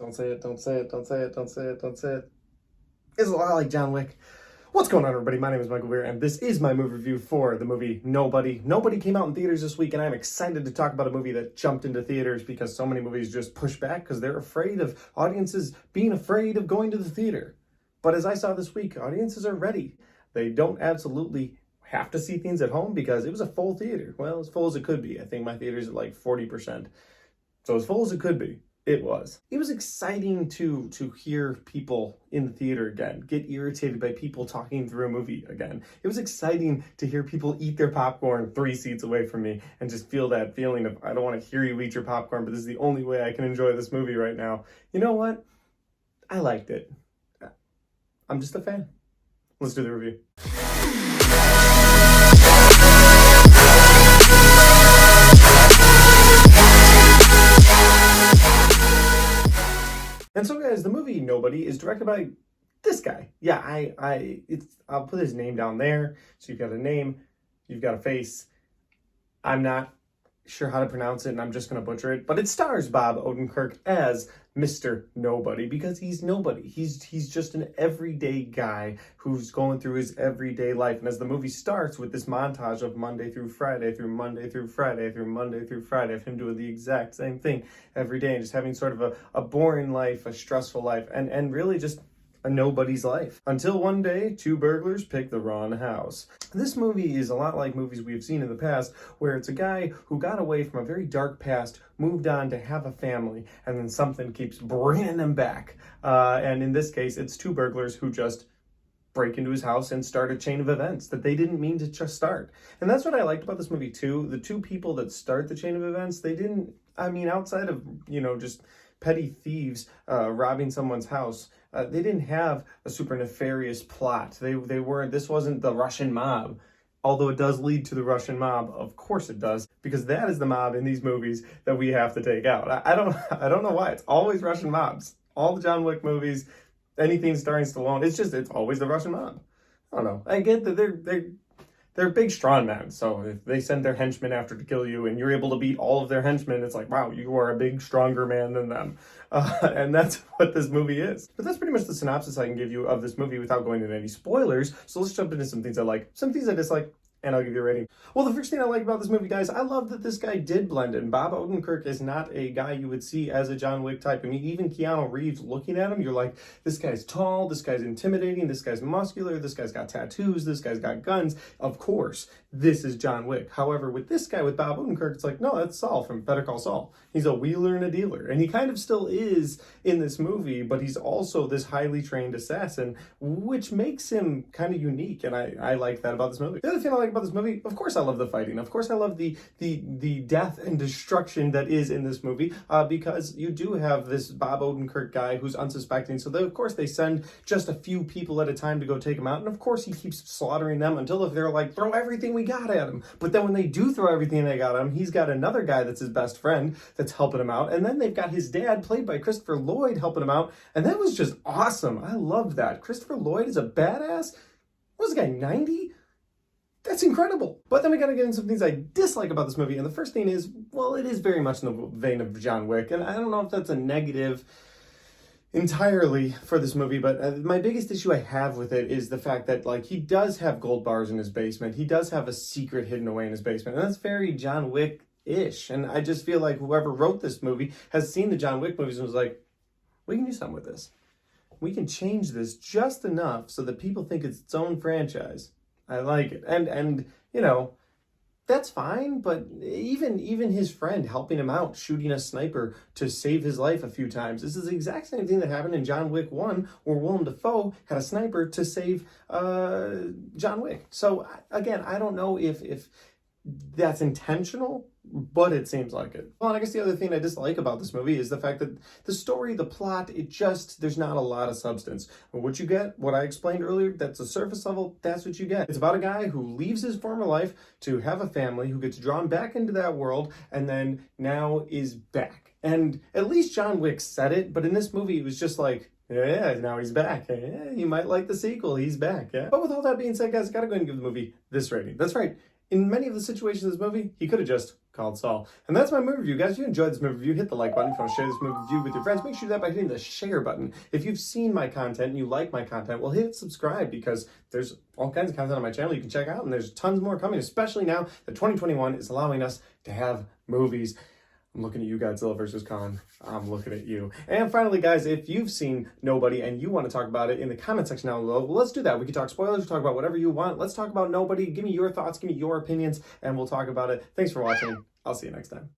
Don't say it, don't say it, don't say it, don't say it, don't say it. It's a lot like John Wick. What's going on, everybody? My name is Michael Beer, and this is my movie review for the movie Nobody. Nobody came out in theaters this week, and I'm excited to talk about a movie that jumped into theaters because so many movies just push back because they're afraid of audiences being afraid of going to the theater. But as I saw this week, audiences are ready. They don't absolutely have to see things at home because it was a full theater. Well, as full as it could be. I think my theater's at like 40%. So as full as it could be. It was. It was exciting to hear people in the theater again, get irritated by people talking through a movie again. It was exciting to hear people eat their popcorn 3 seats away from me and just feel that feeling of, I don't want to hear you eat your popcorn, but this is the only way I can enjoy this movie right now. You know what? I liked it. I'm just a fan. Let's do the review. And so, guys, the movie Nobody is directed by this guy. Yeah, I'll put his name down there. So you've got a name, you've got a face. I'm not sure how to pronounce it, and I'm just going to butcher it. But it stars Bob Odenkirk as Mr. Nobody because he's nobody. He's just an everyday guy who's going through his everyday life. And as the movie starts with this montage of Monday through Friday, through Monday through Friday, through Monday through Friday, of him doing the exact same thing every day and just having sort of a boring life, a stressful life, and really just a nobody's life. Until one day, 2 burglars pick the wrong house. This movie is a lot like movies we've seen in the past, where it's a guy who got away from a very dark past, moved on to have a family, and then something keeps bringing him back. And in this case, it's 2 burglars who just break into his house and start a chain of events that they didn't mean to just start. And that's what I liked about this movie too. The 2 people that start the chain of events, they didn't, outside of, just petty thieves robbing someone's house, they didn't have a super nefarious plot. This wasn't the Russian mob. Although it does lead to the Russian mob, of course it does, because that is the mob in these movies that we have to take out. I don't know why. It's always Russian mobs. All the John Wick movies, anything starring Stallone, it's always the Russian mob. I don't know. I get that they're big, strong men, so if they send their henchmen after to kill you and you're able to beat all of their henchmen, it's like, wow, you are a big, stronger man than them. And that's what this movie is. But that's pretty much the synopsis I can give you of this movie without going into any spoilers. So let's jump into some things I like, some things I dislike, and I'll give you a rating. Well, the first thing I like about this movie, guys, I love that this guy did blend in. Bob Odenkirk is not a guy you would see as a John Wick type. Even Keanu Reeves, looking at him, you're like, this guy's tall, this guy's intimidating, this guy's muscular, this guy's got tattoos, this guy's got guns. Of course, this is John Wick. However, with this guy, with Bob Odenkirk, it's like, no, that's Saul from Better Call Saul. He's a wheeler and a dealer. And he kind of still is in this movie, but he's also this highly trained assassin, which makes him kind of unique. And I like that about this movie. The other thing I like about this movie, of course I love the fighting. Of course I love the death and destruction that is in this movie, because you do have this Bob Odenkirk guy who's unsuspecting. So of course they send just a few people at a time to go take him out. And of course he keeps slaughtering them until if they're like, throw everything we got at him. But then when they do throw everything they got at him, he's got another guy that's his best friend that's helping him out. And then they've got his dad, played by Christopher Lloyd, helping him out. And that was just awesome. I loved that. Christopher Lloyd is a badass. What was the guy, 90? That's incredible. But then we gotta get into some things I dislike about this movie. And the first thing is, well, it is very much in the vein of John Wick. And I don't know if that's a negative entirely for this movie, but my biggest issue I have with it is the fact that, like, he does have gold bars in his basement. He does have a secret hidden away in his basement. And that's very John Wick-ish. And I just feel like whoever wrote this movie has seen the John Wick movies and was like, we can do something with this. We can change this just enough so that people think it's its own franchise. I like it. And that's fine, but even his friend helping him out, shooting a sniper to save his life a few times. This is the exact same thing that happened in John Wick 1, where Willem Dafoe had a sniper to save John Wick. So again, I don't know if that's intentional, but it seems like it. Well, and I guess the other thing I dislike about this movie is the fact that the story, the plot, there's not a lot of substance. What you get, what I explained earlier, that's a surface level, that's what you get. It's about a guy who leaves his former life to have a family, who gets drawn back into that world, and then now is back. And at least John Wick said it, but in this movie, it was just like, yeah, now he's back. Yeah, you might like the sequel, he's back, yeah. But with all that being said, guys, I gotta go ahead and give the movie this rating. That's right. in many of the situations of this movie, he could have just called Saul. And that's my movie review, guys. If you enjoyed this movie review, hit the like button. If you want to share this movie review with your friends, make sure you do that by hitting the share button. If you've seen my content and you like my content, well, hit subscribe, because there's all kinds of content on my channel you can check out, and there's tons more coming, especially now that 2021 is allowing us to have movies. I'm looking at you, Godzilla vs. Kong. I'm looking at you. And finally, guys, if you've seen Nobody and you want to talk about it in the comment section down below, well, let's do that. We can talk spoilers, talk about whatever you want. Let's talk about Nobody. Give me your thoughts, give me your opinions, and we'll talk about it. Thanks for watching. I'll see you next time.